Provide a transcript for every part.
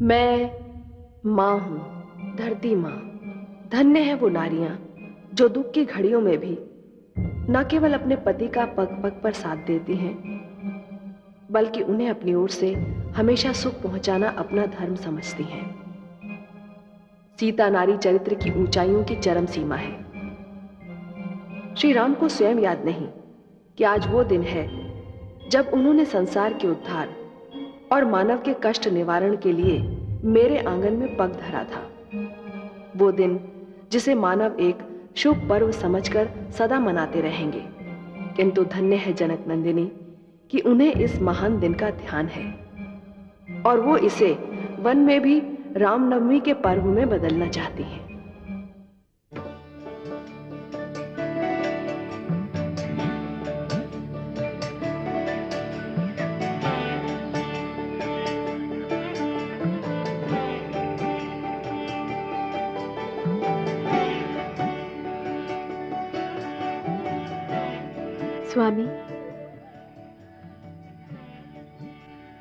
मैं माँ हूँ, धरती माँ। धन्य है वो नारियां जो दुख की घड़ियों में भी न केवल अपने पति का पग पग पर साथ देती हैं, बल्कि उन्हें अपनी ओर से हमेशा सुख पहुंचाना अपना धर्म समझती हैं। सीता नारी चरित्र की ऊंचाइयों की चरम सीमा है। श्री राम को स्वयं याद नहीं कि आज वो दिन है जब उन्होंने संसार के उद्धार और मानव के कष्ट निवारण के लिए मेरे आंगन में पग धरा था। वो दिन जिसे मानव एक शुभ पर्व समझकर सदा मनाते रहेंगे। किंतु धन्य है जनक नंदिनी कि उन्हें इस महान दिन का ध्यान है और वो इसे वन में भी रामनवमी के पर्व में बदलना चाहती हैं। स्वामी,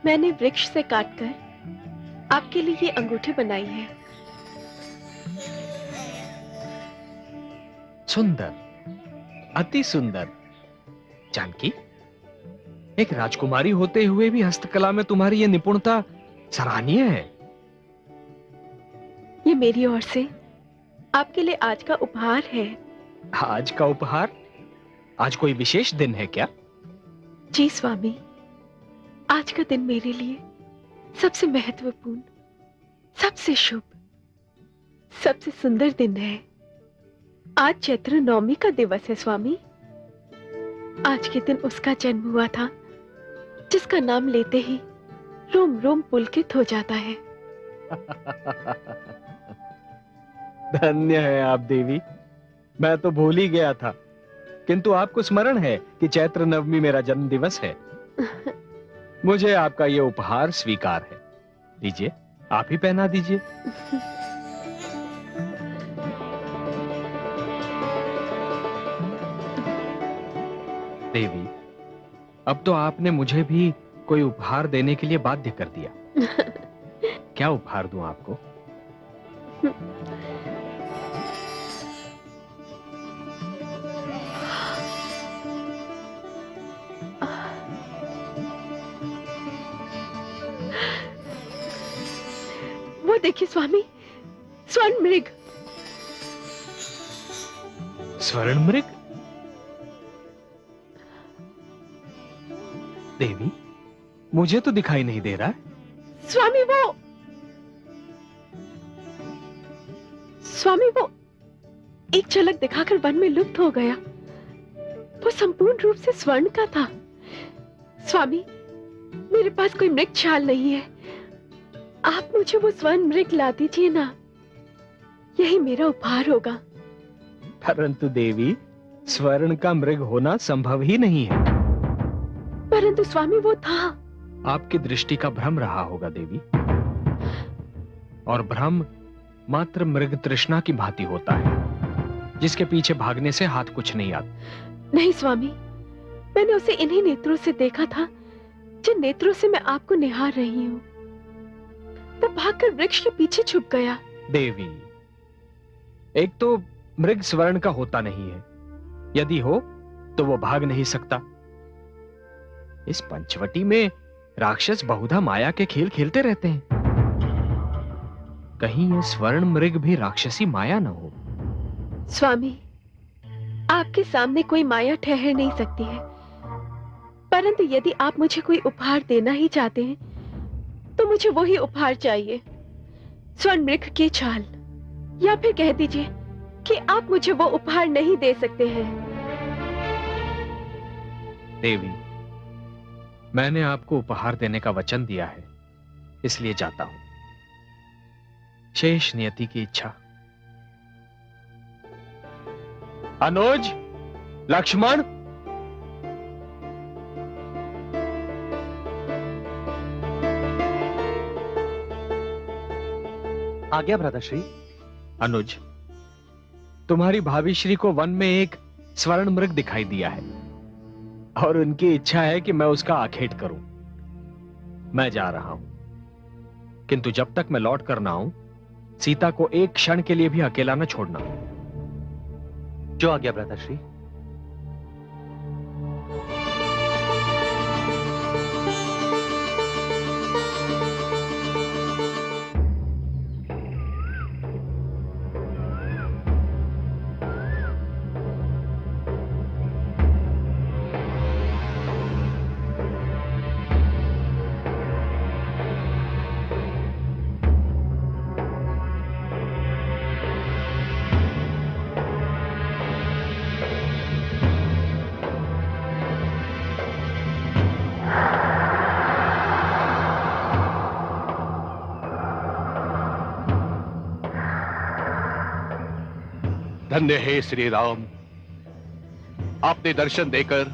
मैंने वृक्ष से काटकर आपके लिए ये अंगूठी बनाई है। सुंदर, अति सुंदर। जानकी, एक राजकुमारी होते हुए भी हस्तकला में तुम्हारी यह निपुणता सराहनीय है। ये मेरी ओर से आपके लिए आज का उपहार है। आज का उपहार? आज कोई विशेष दिन है क्या? जी स्वामी, आज का दिन मेरे लिए सबसे महत्वपूर्ण, सबसे शुभ, सबसे सुंदर दिन है। आज चैत्र नवमी का दिवस है स्वामी। आज के दिन उसका जन्म हुआ था जिसका नाम लेते ही रोम रोम पुलकित हो जाता है। धन्य है आप देवी, मैं तो भूल ही गया था। किंतु आपको स्मरण है कि चैत्र नवमी मेरा जन्म दिवस है। मुझे आपका यह उपहार स्वीकार है। लीजिए, आप ही पहना दीजिए। देवी, अब तो आपने मुझे भी कोई उपहार देने के लिए बाध्य कर दिया। क्या उपहार दूं आपको? वो देखिए स्वामी, स्वर्ण मृग। स्वर्ण मृग? देवी, मुझे तो दिखाई नहीं दे रहा है। स्वामी वो एक झलक दिखाकर वन में लुप्त हो गया। वो संपूर्ण रूप से स्वर्ण का था। स्वामी, मेरे पास कोई मृग छाल नहीं है। आप मुझे वो स्वर्ण मृग ला दीजिए ना, यही मेरा उपहार होगा। परंतु देवी, स्वर्ण का मृग होना संभव ही नहीं है। परंतु स्वामी वो था। आपकी दृष्टि का भ्रम रहा होगा देवी, और भ्रम मात्र मृग तृष्णा की भांति होता है, जिसके पीछे भागने से हाथ कुछ नहीं आता। नहीं स्वामी, मैंने उसे इन्हीं नेत्रों से देखा था जिन नेत्रों से मैं आपको निहार रही हूँ। वो भागकर वृक्ष के पीछे छुप गया। देवी, एक तो मृग स्वर्ण का होता नहीं है, यदि हो तो वो भाग नहीं सकता। इस पंचवटी में राक्षस बहुधा माया के खेल खेलते रहते हैं। कहीं ये स्वर्ण मृग भी राक्षसी माया न हो। स्वामी, आपके सामने कोई माया ठहर नहीं सकती है, परंतु यदि आप मुझे कोई उपहार देना ही चाहते हैं तो मुझे वही उपहार चाहिए, स्वर्ण मृग की छाल। या फिर कह दीजिए कि आप मुझे वो उपहार नहीं दे सकते हैं। देवी, मैंने आपको उपहार देने का वचन दिया है, इसलिए जाता हूं। शेष नियति की इच्छा। अनुज, लक्ष्मण, आ गया भ्राताश्री। अनुज, तुम्हारी भाभी श्री को वन में एक स्वर्ण मृग दिखाई दिया है और उनकी इच्छा है कि मैं उसका आखेट करूं। मैं जा रहा हूं। किंतु जब तक मैं लौट कर ना आऊं, सीता को एक क्षण के लिए भी अकेला न छोड़ना। जो आज्ञा भ्राताश्री। धन्य हे श्री राम, आपने दर्शन देकर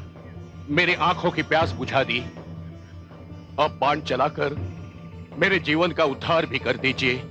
मेरी आंखों की प्यास बुझा दी। अब बाण चलाकर मेरे जीवन का उद्धार भी कर दीजिए।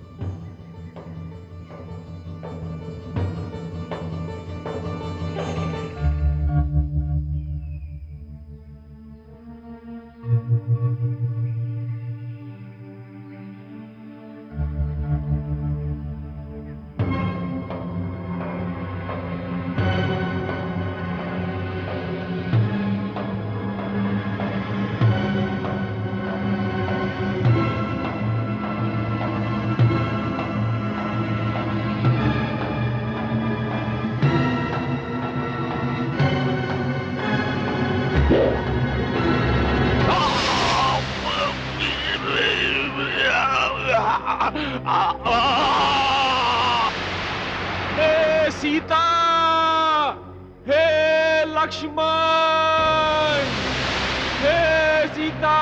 हे सीता, हे लक्ष्मण, हे सीता,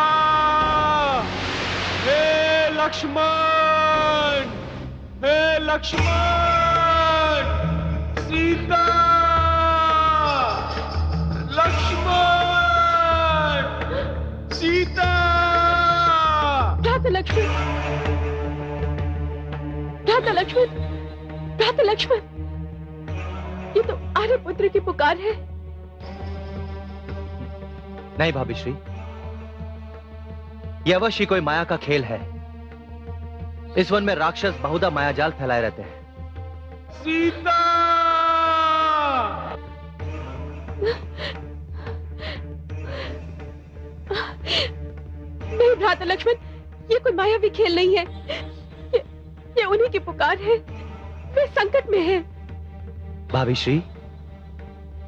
हे लक्ष्मण, हे लक्ष्मण, सीता, लक्ष्मण, सीता। भ्राता लक्ष्मण, भ्राता लक्ष्मण, भ्राता लक्ष्मण, ये तो आर्यपुत्र की पुकार है। नहीं भाभी श्री, यह अवश्य ही कोई माया का खेल है। इस वन में राक्षस बहुधा मायाजाल फैलाए रहते हैं। सीता, नहीं भ्राता लक्ष्मण, ये कोई मायावी खेल नहीं है। ये उन्हीं की पुकार है। वे संकट में हैं। भाभी श्री,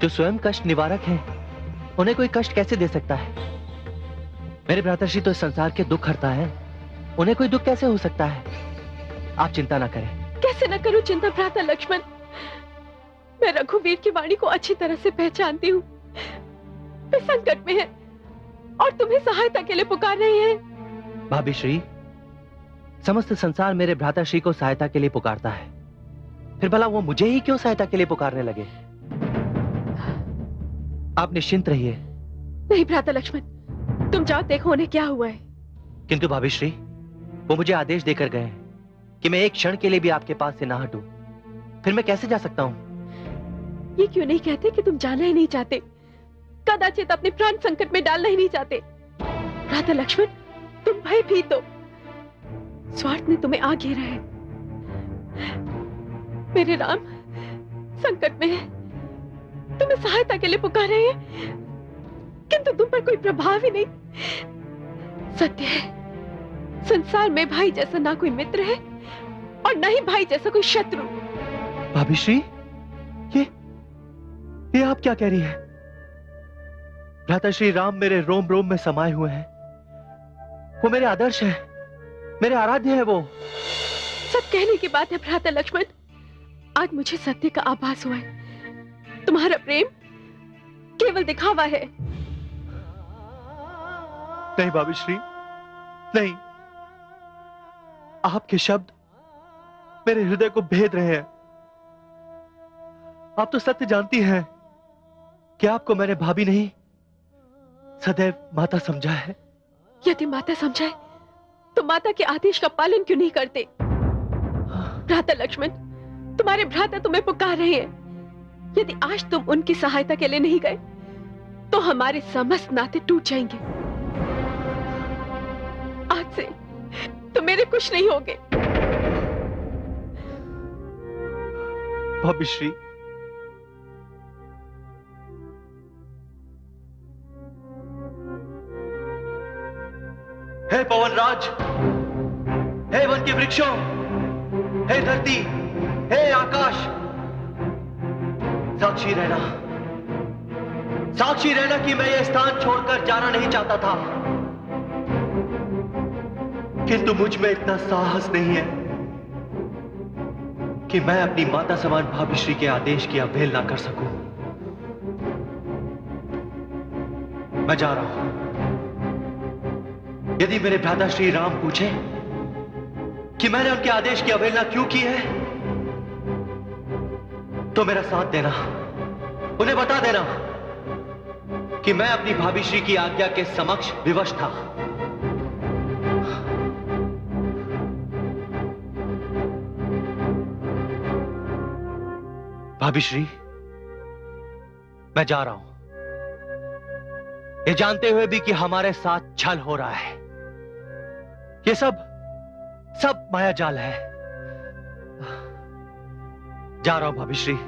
जो स्वयं कष्ट निवारक हैं, उन्हें कोई कष्ट कैसे दे सकता है? मेरे भ्राताश्री तो इस संसार के दुख हरता है, उन्हें कोई दुख कैसे हो सकता है? आप चिंता ना करें। कैसे न करूं चिंता भ्राता लक्ष्मण? मैं रघुवीर की वाणी को अच्छी तरह से पहचानती हूँ। वे संकट में हैं और तुम्हें सहायता के लिए पुकार रहे हैं। भाभी श्री, समस्त संसार मेरे भ्राताश्री को सहायता के लिए पुकारता है, फिर भला वो मुझे ही क्यों सहायता के लिए पुकारने लगे? आप निश्चिंत रहिए। नहीं भ्राता लक्ष्मण, तुम जाओ, देखो उन्हें क्या हुआ है। किंतु भाभी श्री, वो मुझे आदेश देकर गए हैं कि मैं एक क्षण के लिए भी आपके पास से ना हटूं। फिर मैं कैसे जा सकता हूं? ये क्यों नहीं कहते कि तुम जाना ही नहीं चाहते, कदाचित अपने प्राण संकट में डालना ही नहीं चाहते? भ्राता लक्ष्मण, तुम भयभीत हो। स्वार्थ ने तुम्हें आ घेरा है। मेरे राम संकट में है, तुम्हें सहायता के लिए पुकार रहे हैं, किंतु तुम पर कोई प्रभाव ही नहीं। सत्य है, संसार में भाई जैसा ना कोई मित्र है और ना ही भाई जैसा कोई शत्रु। भाभी श्री, ये आप क्या कह रही हैं? भ्राता श्री राम मेरे रोम रोम में समाये हुए हैं। वो मेरे आदर्श हैं, मेरे आराध्य हैं वो। सब कहने की बात है भ्राता लक्ष्मण। आज मुझे सत्य का आभास हुआ है। तुम्हारा प्रेम केवल दिखावा है। नहीं भाभी श्री, नहीं। आपके शब्द मेरे हृदय को भेद रहे हैं। आप तो सत्य जानती हैं कि आपको मैंने भाभी नहीं, सदैव माता समझा है। यदि माता समझाए तो माता के आदेश का पालन क्यों नहीं करते? भ्राता लक्ष्मण, तुम्हारे भ्राता तुम्हें पुकार रहे हैं। यदि आज तुम उनकी सहायता के लिए नहीं गए तो हमारे समस्त नाते टूट जाएंगे। आज से तो मेरे कुछ नहीं होगे। भाभी श्री, हे पवनराज, हे वन के वृक्षों, हे धरती, हे आकाश, साक्षी रहना, साक्षी रहना कि मैं यह स्थान छोड़कर जाना नहीं चाहता था, किंतु मुझ में इतना साहस नहीं है कि मैं अपनी माता समान भाभी श्री के आदेश की अवहेलना कर सकूं। मैं जा रहा हूं। यदि मेरे भ्राता श्री राम पूछे कि मैंने उनके आदेश की अवहेलना क्यों की है, तो मेरा साथ देना, उन्हें बता देना कि मैं अपनी भाभी श्री की आज्ञा के समक्ष विवश था। भाभी श्री, मैं जा रहा हूं, ये जानते हुए भी कि हमारे साथ छल हो रहा है। ये सब माया जाल है। जा रहा हूं भाभी श्री।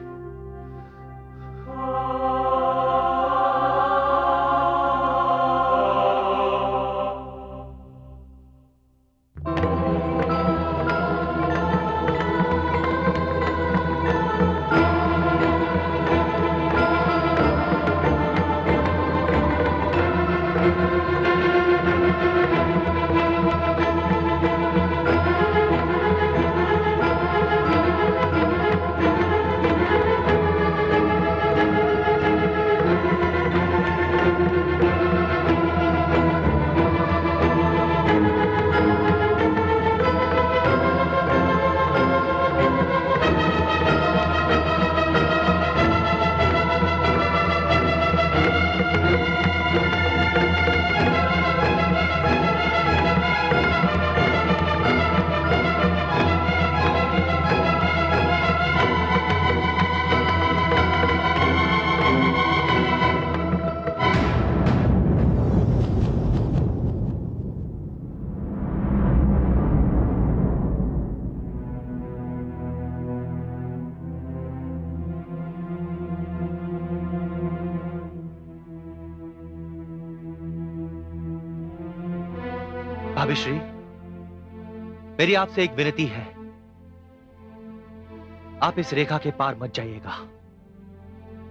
भाभी श्री, मेरी आपसे एक विनती है, आप इस रेखा के पार मत जाइएगा,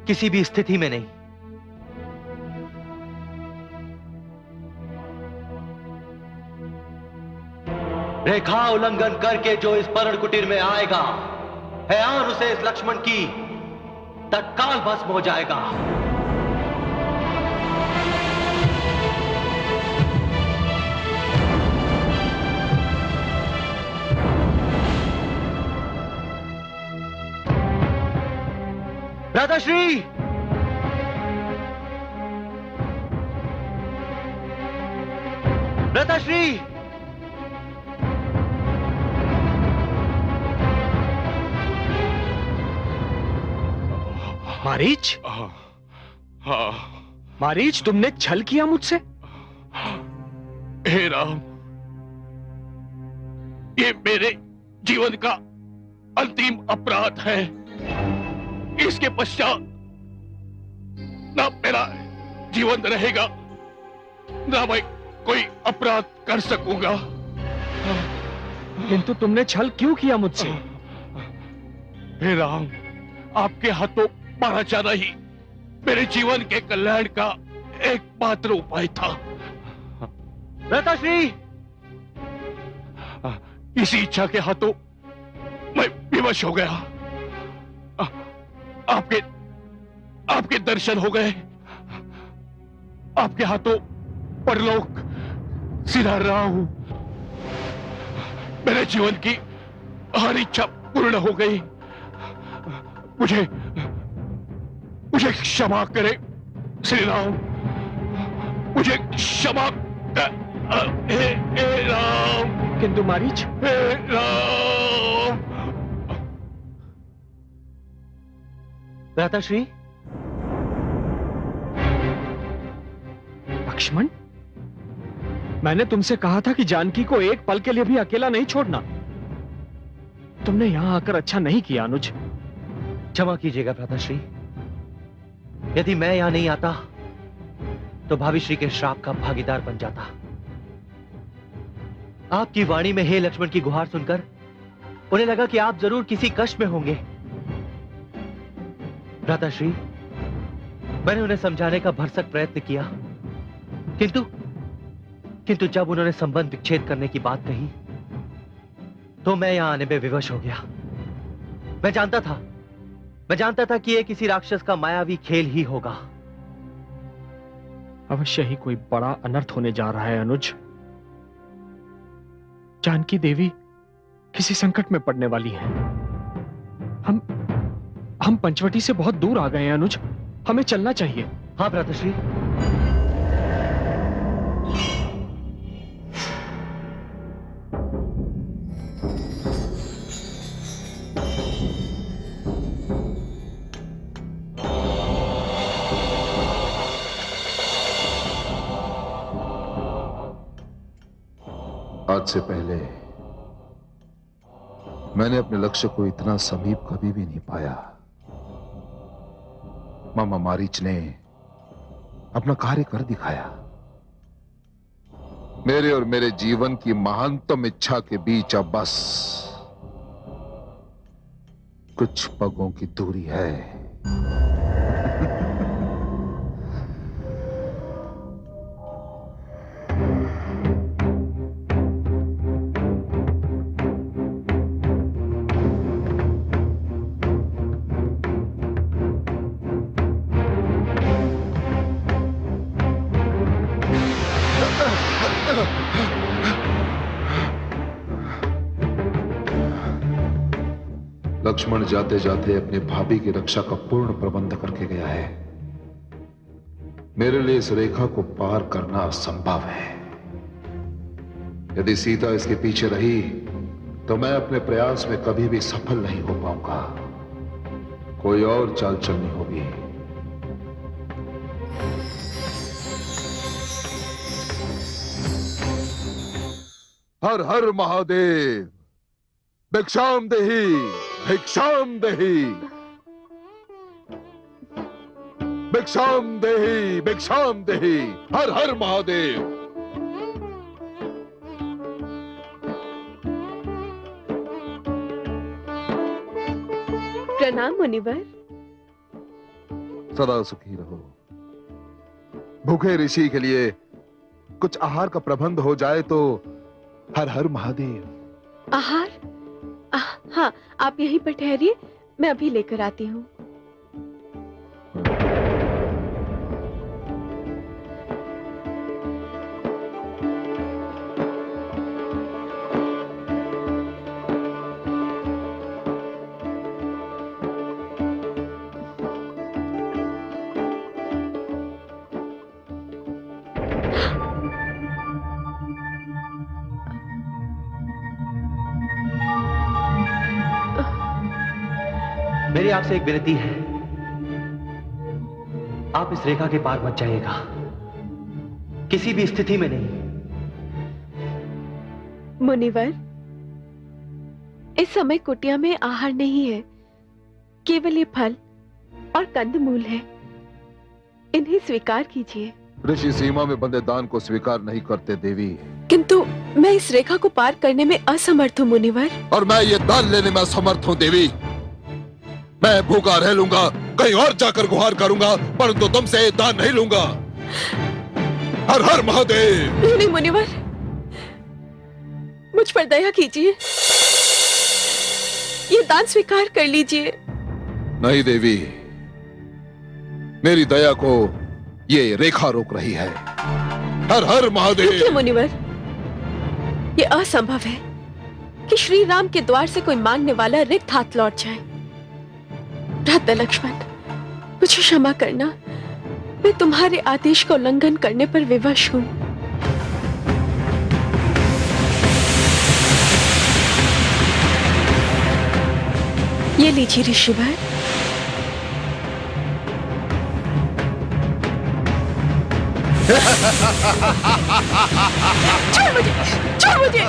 किसी भी स्थिति में नहीं। रेखा उल्लंघन करके जो इस पर्ण कुटीर में आएगा, हयान उसे इस लक्ष्मण की तत्काल भस्म हो जाएगा। भ्राताश्री, भ्राताश्री, मारीच, हाँ, मारीच, तुमने छल किया मुझसे। हे राम, ये मेरे जीवन का अंतिम अपराध है। इसके पश्चात ना मेरा जीवन रहेगा, ना मैं कोई अपराध कर सकूंगा। किंतु तुमने छल क्यों किया मुझसे? हे राम, आपके हाथों मारा जाना ही मेरे जीवन के कल्याण का एकमात्र उपाय था। भ्राताश्री, इसी इच्छा के हाथों मैं विवश हो गया। आपके दर्शन हो गए, आपके हाथों परलोक सिधार रहा हूं। मेरे जीवन की हर इच्छा पूर्ण हो गई। मुझे क्षमा करे श्री राम, मुझे क्षमा कर। हे राम, किंतु मारीच, हे राम। भ्राताश्री, लक्ष्मण, मैंने तुमसे कहा था कि जानकी को एक पल के लिए भी अकेला नहीं छोड़ना। तुमने यहां आकर अच्छा नहीं किया अनुज। क्षमा कीजिएगा भ्राताश्री, यदि मैं यहां नहीं आता तो भाभी के श्राप का भागीदार बन जाता। आपकी वाणी में हे लक्ष्मण की गुहार सुनकर उन्हें लगा कि आप जरूर किसी कष्ट में होंगे। भ्राताश्री, मैंने उन्हें समझाने का भरसक प्रयत्न किया, किंतु जब उन्होंने संबंध विच्छेद करने की बात कही तो मैं यहां आने में विवश हो गया। मैं जानता था कि यह किसी राक्षस का मायावी खेल ही होगा। अवश्य ही कोई बड़ा अनर्थ होने जा रहा है अनुज। जानकी देवी किसी संकट में पड़ने वाली है। हम पंचवटी से बहुत दूर आ गए हैं अनुज, हमें चलना चाहिए। हाँ भ्राताश्री। आज से पहले मैंने अपने लक्ष्य को इतना समीप कभी भी नहीं पाया। मामा मारीच ने अपना कार्य कर दिखाया। मेरे और मेरे जीवन की महानतम इच्छा के बीच अब बस कुछ पगों की दूरी है। लक्ष्मण जाते जाते अपनी भाभी की रक्षा का पूर्ण प्रबंध करके गया है। मेरे लिए इस रेखा को पार करना असंभव है। यदि सीता इसके पीछे रही तो मैं अपने प्रयास में कभी भी सफल नहीं हो पाऊंगा। कोई और चाल चलनी होगी। हर हर महादेव, भिक्षाम देहि, भिक्षाम देहि, भिक्षाम देहि, भिक्षाम देहि, हर हर महादेव। प्रणाम मुनिवर। सदा सुखी रहो। भूखे ऋषि के लिए कुछ आहार का प्रबंध हो जाए तो हर हर महादेव। आहार? हाँ, आप यहीं पर ठहरिए, मैं अभी लेकर आती हूँ। मेरी आपसे एक विनती है, आप इस रेखा के पार मत जाइएगा, किसी भी स्थिति में नहीं। मुनिवर, इस समय कुटिया में आहार नहीं है, केवल ये फल और कंदमूल है। इन्हें स्वीकार कीजिए। ऋषि सीमा में बंदे दान को स्वीकार नहीं करते देवी। किंतु मैं इस रेखा को पार करने में असमर्थ हूँ मुनिवर। और मैं ये दान लेने में असमर्थ हूँ देवी। मैं भूखा रह लूंगा, कहीं और जाकर गुहार करूंगा, परंतु तुमसे ये दान नहीं लूंगा। हर हर महादेव। नहीं मुनिवर, मुझ पर दया कीजिए, ये दान स्वीकार कर लीजिए। नहीं देवी, मेरी दया को ये रेखा रोक रही है। हर हर महादेव। देखिए मुनिवर, ये असंभव है कि श्री राम के द्वार से कोई मांगने वाला रिक्त हाथ लौट जाए। भ्राता लक्ष्मण, मुझे क्षमा करना, मैं तुम्हारे आदेश का उल्लंघन करने पर विवश हूं। ये लीजिए ऋषिवर। छोड़ मुझे, छोड़ मुझे,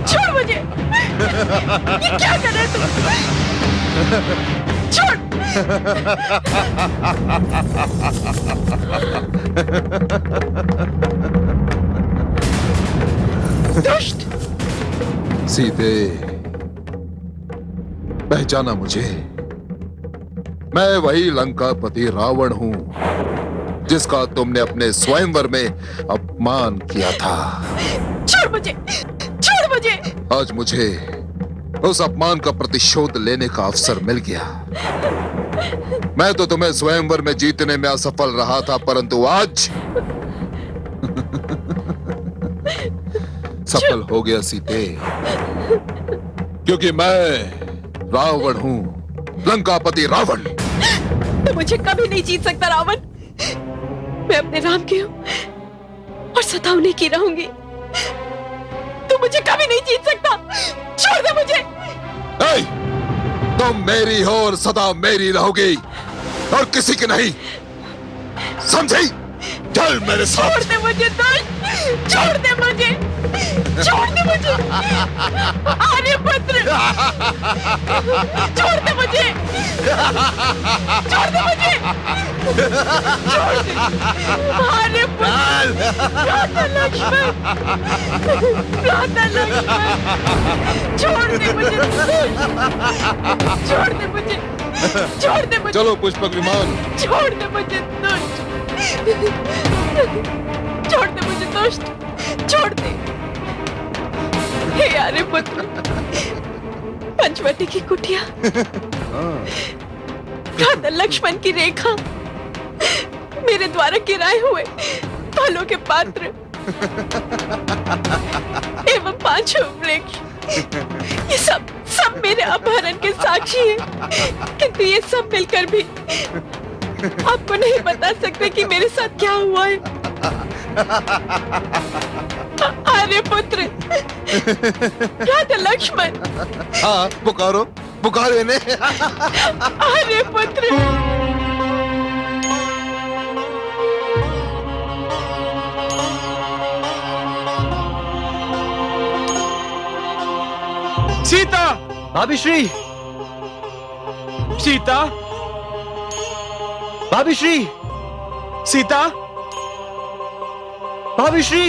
छोड़ मुझे। ये क्या कर रहे तुम? छोड़। दुष्ट। सीते, पहचाना मुझे? मैं वही लंकापति रावण हूं जिसका तुमने अपने स्वयंवर में अपमान किया था। छोड़ मुझे, छोड़ मुझे। आज मुझे उस अपमान का प्रतिशोध लेने का अवसर मिल गया। मैं तो तुम्हें स्वयंवर में जीतने में असफल रहा था, परंतु आज सफल हो गया सीते, क्योंकि मैं रावण हूं, लंकापति रावण। तो मुझे कभी नहीं जीत सकता रावण। मैं अपने राम की हूँ और सदा उन्हीं की रहूंगी। तू मुझे कभी नहीं जीत सकता। छोड़ दे मुझे। ए, तुम मेरी हो और सदा मेरी रहोगी और किसी की नहीं, समझी? चल मेरे साथ। छोड़ दे मुझे दुष्ट, छोड़ दे मुझे, छोड़ दे मुझे। आर्यपुत्र, छोड़ दे मुझे, छोड़ दे मुझे, छोड़ दे। आर्यपुत्र, भ्राता लक्ष्मण, भ्राता लक्ष्मण, छोड़ दे मुझे, छोड़ दे मुझे, छोड़ दे मुझे। चलो पुष्पक विमान। छोड़ दे मुझे दुष्ट, छोड़ दे मुझे दुष्ट, छोड़ दे। हे आर्यपुत्र, पंचवटी की कुटिया, भ्राता लक्ष्मण की रेखा, मेरे द्वारा गिराए हुए फलों के पात्र एवं पांचों वृक्ष, ये सब मेरे अपहरण के साक्षी हैं। किंतु ये सब मिलकर भी आपको नहीं बता सकते कि मेरे साथ क्या हुआ है। आर्यपुत्र, भ्राता लक्ष्मण। हाँ, पुकारो, पुकारो इन्हें। आर्यपुत्र, सीता! भाभी श्री, सीता! भाभी श्री, सीता! भाभी श्री।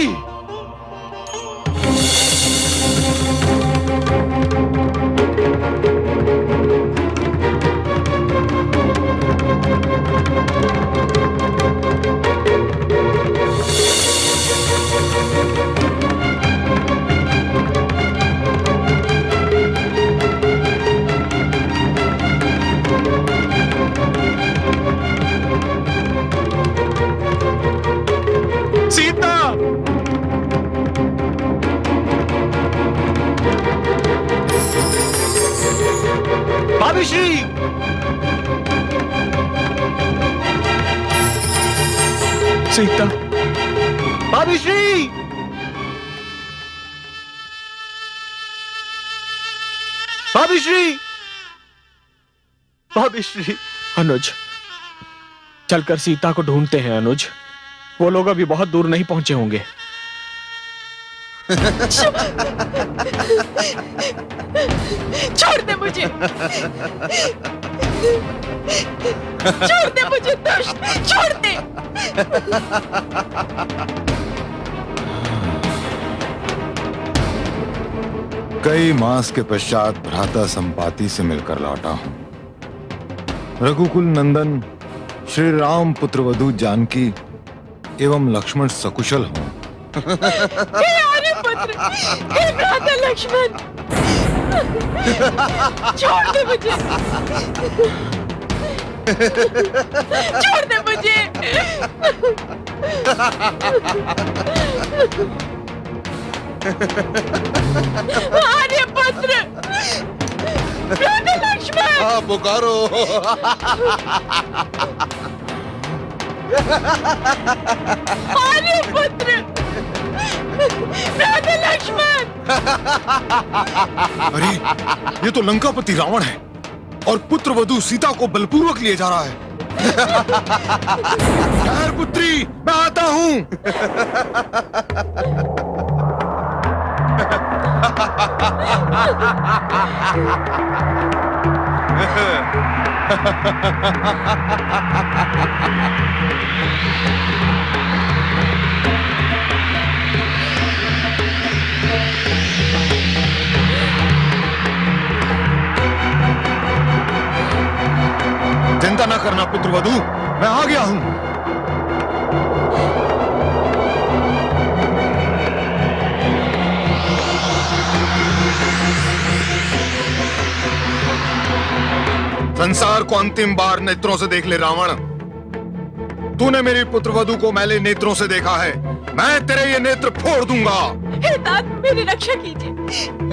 सीता! भाभी श्री, सीता! भाभी श्री, भाभी श्री, भाभी श्री। अनुज, चलकर सीता को ढूंढते हैं अनुज। वो लोग अभी बहुत दूर नहीं पहुंचे होंगे। छोड़ दे मुझे, छोड़ दे मुझे दुष्ट, छोड़ दे। कई मास के पश्चात भ्राता संपाति से मिलकर लौटा हूं। रघुकुल नंदन श्री राम पुत्रवधू जानकी एवं लक्ष्मण सकुशल हों। हे आर्यपुत्र, हे भ्राता लक्ष्मण, छोड़ दे मुझे, छोड़ दे मुझे। आर्यपुत्र, भ्राता लक्ष्मण। हाँ, पुकारो। आर्यपुत्र, भ्राता लक्ष्मण। अरे, ये तो लंकापति रावण है और पुत्रवधू सीता को बलपूर्वक लिए जा रहा है। ठहर पुत्री, मैं आता हूं। चिंता न करना पुत्रवधू, मैं आ गया हूं। संसार को अंतिम बार नेत्रों से देख ले रावण। तूने मेरी पुत्रवधू को मैले नेत्रों से देखा है, मैं तेरे ये नेत्र फोड़ दूंगा। हे तात, मेरी रक्षा कीजिए।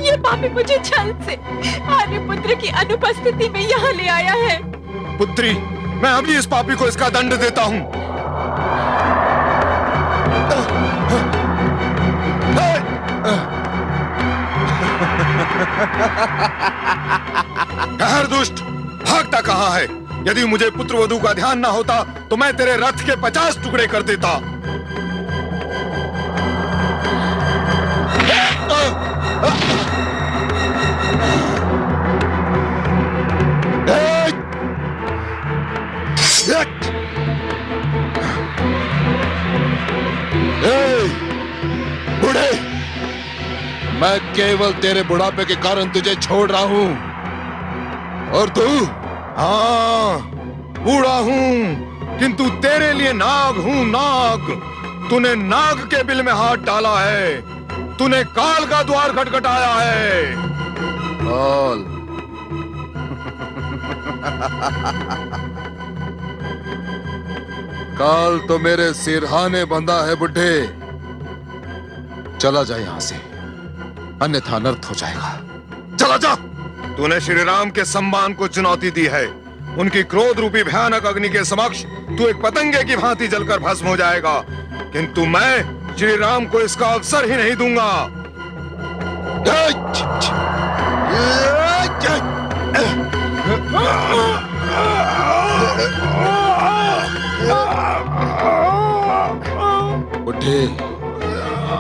ये पापी मुझे छल से आर्यपुत्र की अनुपस्थिति में यहाँ ले आया है। पुत्री, मैं अभी इस पापी को इसका दंड देता हूं। ठहर दुष्ट, भागता कहां है? यदि मुझे पुत्रवधू का ध्यान ना होता तो मैं तेरे रथ के 50 टुकड़े कर देता। बूढ़े, मैं केवल तेरे बुढ़ापे के कारण तुझे छोड़ रहा हूं, और तू? हाँ, बूढ़ा हूं, किंतु तेरे लिए नाग हूं, नाग। तूने नाग के बिल में हाथ डाला है, तूने काल का द्वार खटखटाया है। काल? काल तो मेरे सिरहाने बंधा है बुड्ढे। चला जा यहां से, अन्यथा अनर्थ हो जाएगा। चला जा। तूने श्री राम के सम्मान को चुनौती दी है, उनकी क्रोध रूपी भयानक अग्नि के समक्ष तू एक पतंगे की भांति जलकर भस्म हो जाएगा, किंतु मैं श्री राम को इसका अवसर ही नहीं दूंगा। बुड्ढे,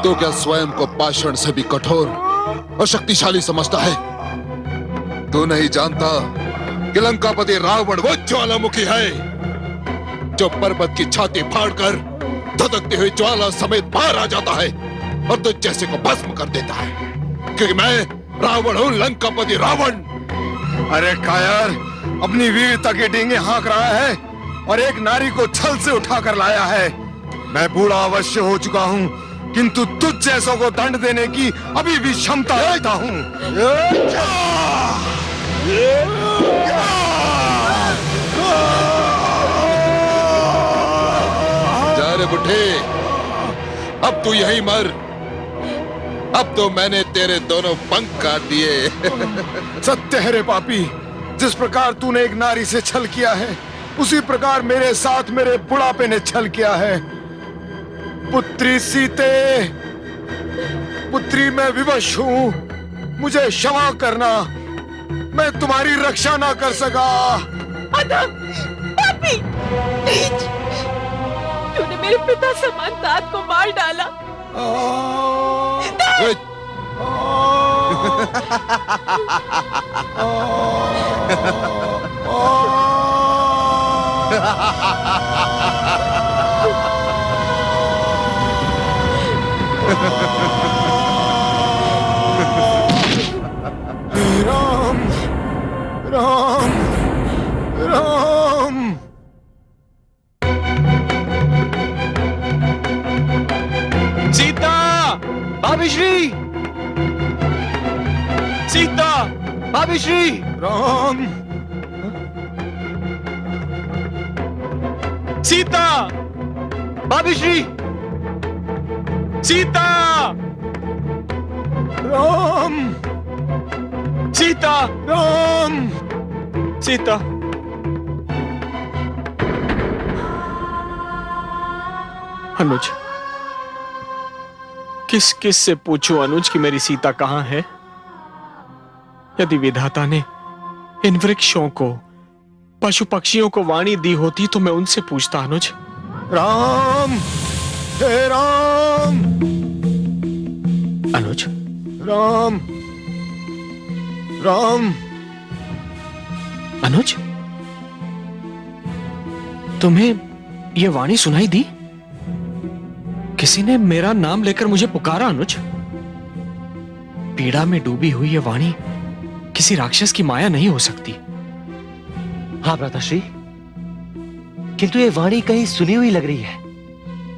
तो क्या स्वयं को पाषाण से भी कठोर और शक्तिशाली समझता है? तू नहीं जानता कि लंकापति रावण वो ज्वालामुखी है जो पर्वत की छाती फाड़कर धधकती हुई ज्वाला समेत बाहर आ जाता है और तुझ जैसे को भस्म कर देता है, क्योंकि मैं रावण हूं, लंकापति रावण। अरे कायर, अपनी वीरता के डींगे हाँक रहा है और एक नारी को छल से उठाकर लाया है। मैं बूढ़ा अवश्य हो चुका हूं, किंतु तुझ जैसों को दंड देने की अभी भी क्षमता रखता हूं। जा रे बुड्ढे, अब तू यहीं मर। अब तो मैंने तेरे दोनों पंख काट दिए। सत्य है रे पापी, जिस प्रकार तूने एक नारी से छल किया है, उसी प्रकार मेरे साथ मेरे बुढ़ापे ने छल किया है। पुत्री सीते, पुत्री मैं विवश हूं, मुझे क्षमा करना, मैं तुम्हारी रक्षा ना कर सका। अधम, पापी, नीच, तूने मेरे पिता समान तात को मार डाला। राम, राम, राम। सीता, भाभी श्री, सीता, भाभी श्री। राम, सीता, भाभी श्री, सीता, राम, सीता, राम। सीता। अनुज, किस किस से पूछूं अनुज कि मेरी सीता कहां है? यदि विधाता ने इन वृक्षों को पशु पक्षियों को वाणी दी होती तो मैं उनसे पूछता अनुज। राम, हे राम, अनुज, राम, राम। अनुज, तुम्हें यह वाणी सुनाई दी? किसी ने मेरा नाम लेकर मुझे पुकारा अनुज। पीड़ा में डूबी हुई यह वाणी किसी राक्षस की माया नहीं हो सकती। हाँ भ्राताश्री, किंतु ये वाणी कहीं सुनी हुई लग रही है,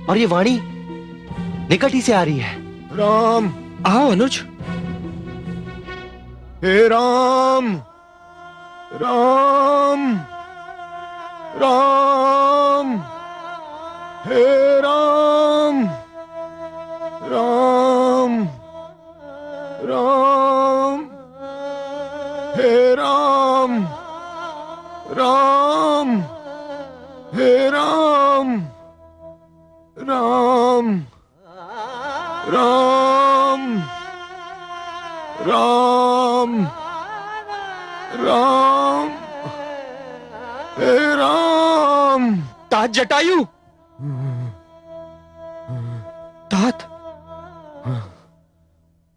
और ये वाणी निकट ही से आ रही है। राम, आओ अनुज। हे राम, राम, राम, हे राम, राम, राम, हे राम, राम, हे राम, राम, राम, राम, राम, हे राम। तात जटायु, तात।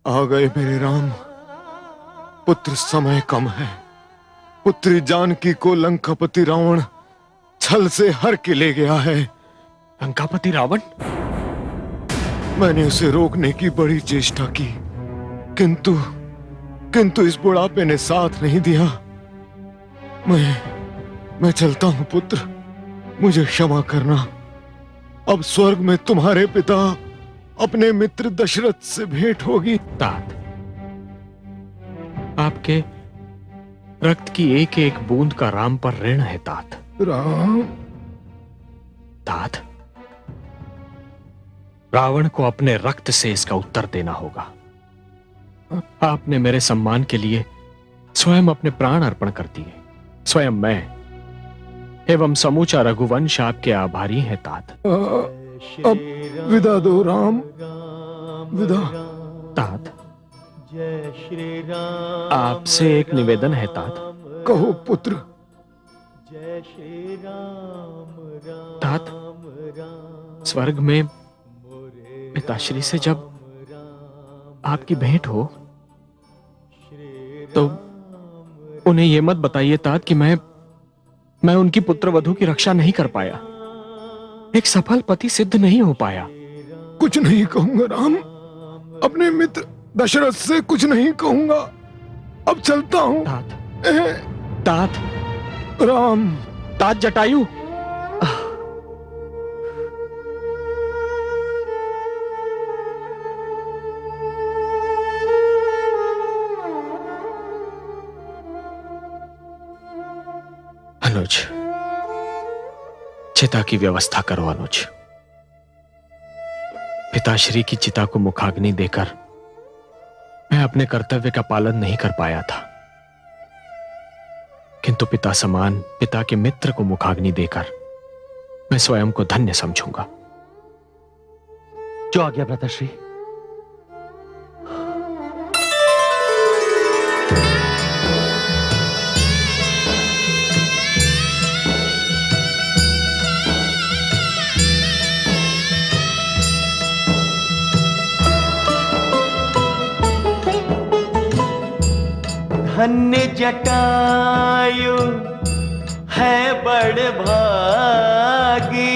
आ गए मेरे राम। पुत्र, समय कम है। पुत्री जानकी को लंकापति रावण छल से हर के ले गया है। लंकापति रावण? मैंने उसे रोकने की बड़ी चेष्टा की, किंतु इस बुढ़ापे ने साथ नहीं दिया। मैं चलता हूं पुत्र, मुझे क्षमा करना। अब स्वर्ग में तुम्हारे पिता अपने मित्र दशरथ से भेंट होगी। तात, आपके रक्त की एक एक बूंद का राम पर ऋण है तात। राम, तात, रावण को अपने रक्त से इसका उत्तर देना होगा। आपने मेरे सम्मान के लिए स्वयं अपने प्राण अर्पण कर दिए। स्वयं मैं एवं समूचा रघुवंश आपके आभारी हैं तात। अब विदा दो राम, विदा। तात, आपसे एक निवेदन है तात। कहो पुत्र। तात, स्वर्ग में पिताश्री से जब आपकी भेंट हो तो उन्हें यह मत बताइए तात कि मैं उनकी पुत्रवधू की रक्षा नहीं कर पाया, एक सफल पति सिद्ध नहीं हो पाया। कुछ नहीं कहूंगा राम, अपने मित्र दशरथ से कुछ नहीं कहूंगा। अब चलता हूं। तात, राम। तात जटायु, अनुज, चिता की व्यवस्था करो अनुज। पिताश्री की चिता को मुखाग्नि देकर मैं अपने कर्तव्य का पालन नहीं कर पाया था, किंतु पिता समान पिता के मित्र को मुखाग्नि देकर मैं स्वयं को धन्य समझूंगा। जो आज्ञा भ्राताश्री। धन्य जटायु है बड़ भागी,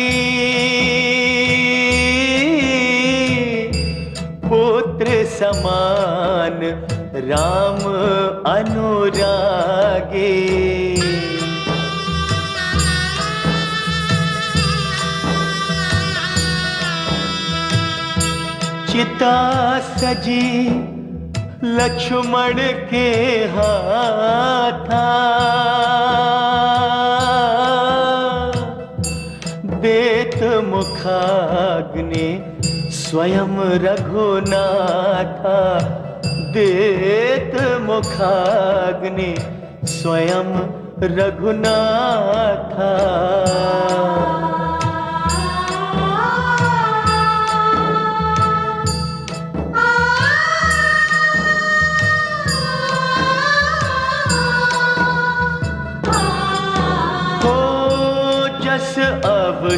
पुत्र समान राम अनुरागे। चिता सजी लक्ष्मण के हाथा, देत मुखाग्नि स्वयं रघुनाथा, देत मुखाग्नि स्वयं रघुनाथा।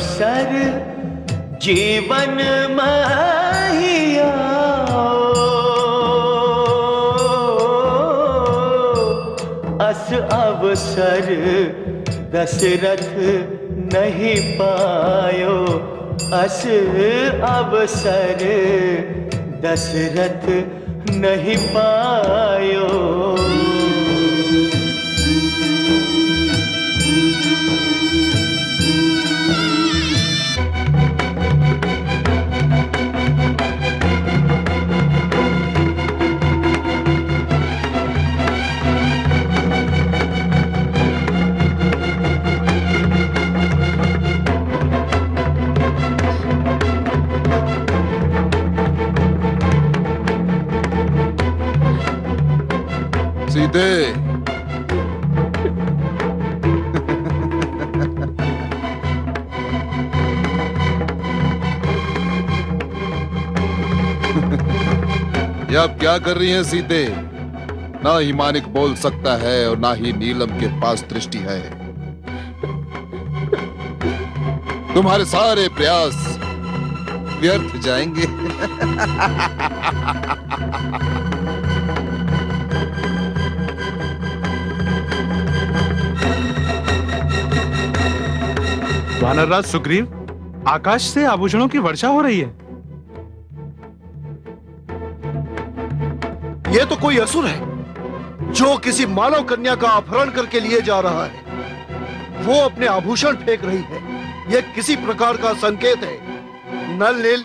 अवसर जीवन महिया अस अवसर दशरथ नहीं पायो, अस अवसर दशरथ नहीं पायो। सीते, ये आप क्या कर रही हैं सीते? ना ही मानिक बोल सकता है और ना ही नीलम के पास दृष्टि है। तुम्हारे सारे प्रयास व्यर्थ जाएंगे। वानरराज सुग्रीव, आकाश से आभूषणों की वर्षा हो रही है। ये तो कोई असुर है जो किसी मानव कन्या का अपहरण करके लिए जा रहा है। वो अपने आभूषण फेंक रही है। यह किसी प्रकार का संकेत है। नल नील,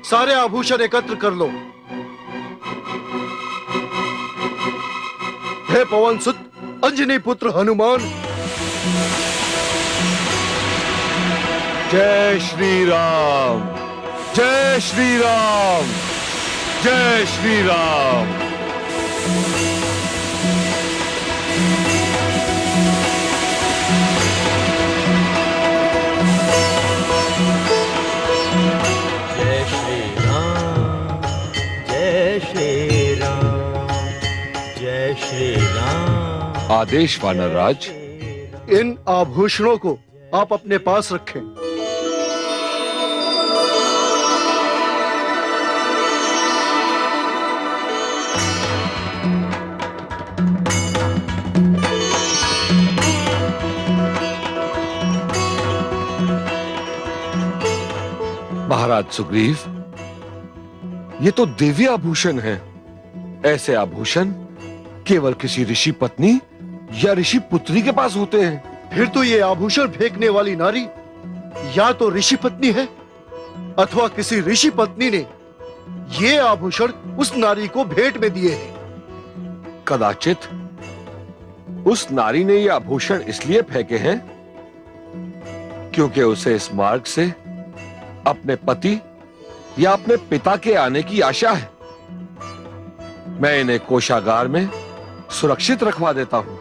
सारे आभूषण एकत्र कर लो। हे पवन सुत अंजनी पुत्र हनुमान, जय श्री राम, जय श्री राम, जय श्री राम। जय श्री राम, जय श्री राम, जय श्री राम। आदेश वानरराज। इन आभूषणों को आप अपने पास रखें। महाराज सुग्रीव, ये तो दिव्य आभूषण है। ऐसे आभूषण केवल किसी ऋषि पत्नी या ऋषि पुत्री के पास होते हैं। फिर तो ये आभूषण फेंकने वाली नारी या तो ऋषि पत्नी है अथवा किसी ऋषि पत्नी ने ये आभूषण उस नारी को भेंट में दिए हैं। कदाचित उस नारी ने ये आभूषण इसलिए फेंके हैं क्योंकि उसे इस मार्ग से अपने पति या अपने पिता के आने की आशा है। मैं इन्हें कोषागार में सुरक्षित रखवा देता हूं।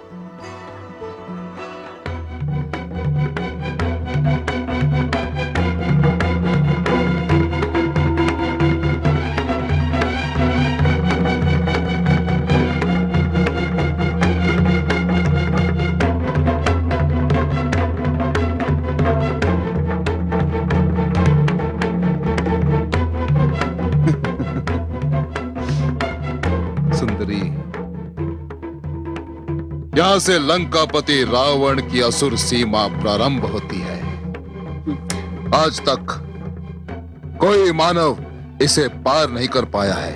यहां से लंकापति रावण की असुर सीमा प्रारंभ होती है। आज तक कोई मानव इसे पार नहीं कर पाया है।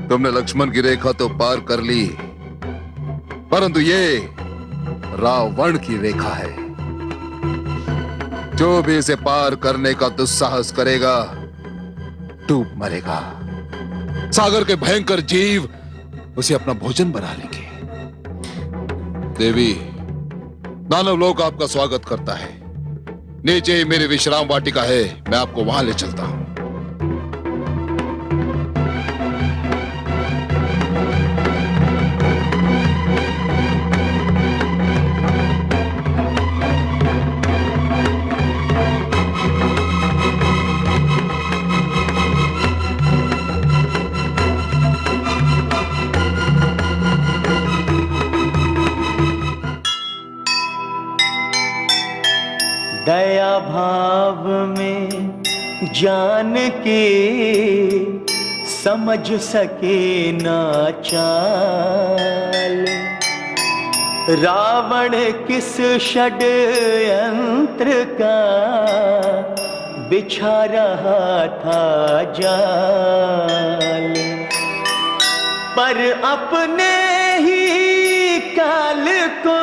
तुमने लक्ष्मण की रेखा तो पार कर ली, परंतु ये रावण की रेखा है। जो भी इसे पार करने का दुस्साहस करेगा डूब मरेगा। सागर के भयंकर जीव उसे अपना भोजन बना लेंगे। देवी, दानव लोक आपका स्वागत करता है। नीचे ही मेरी विश्राम वाटिका है, मैं आपको वहां ले चलता हूं। दया भाव में जान के समझ सके ना चाल। रावण किस षड्यंत्र का बिछा रहा था जाल, पर अपने ही काल को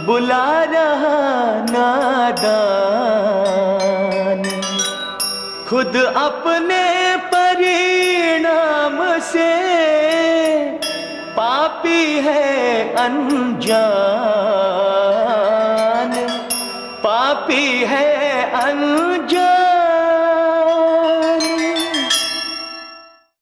बुला रहा नादान। खुद अपने परिणाम से पापी है अनजान, पापी है अनजान।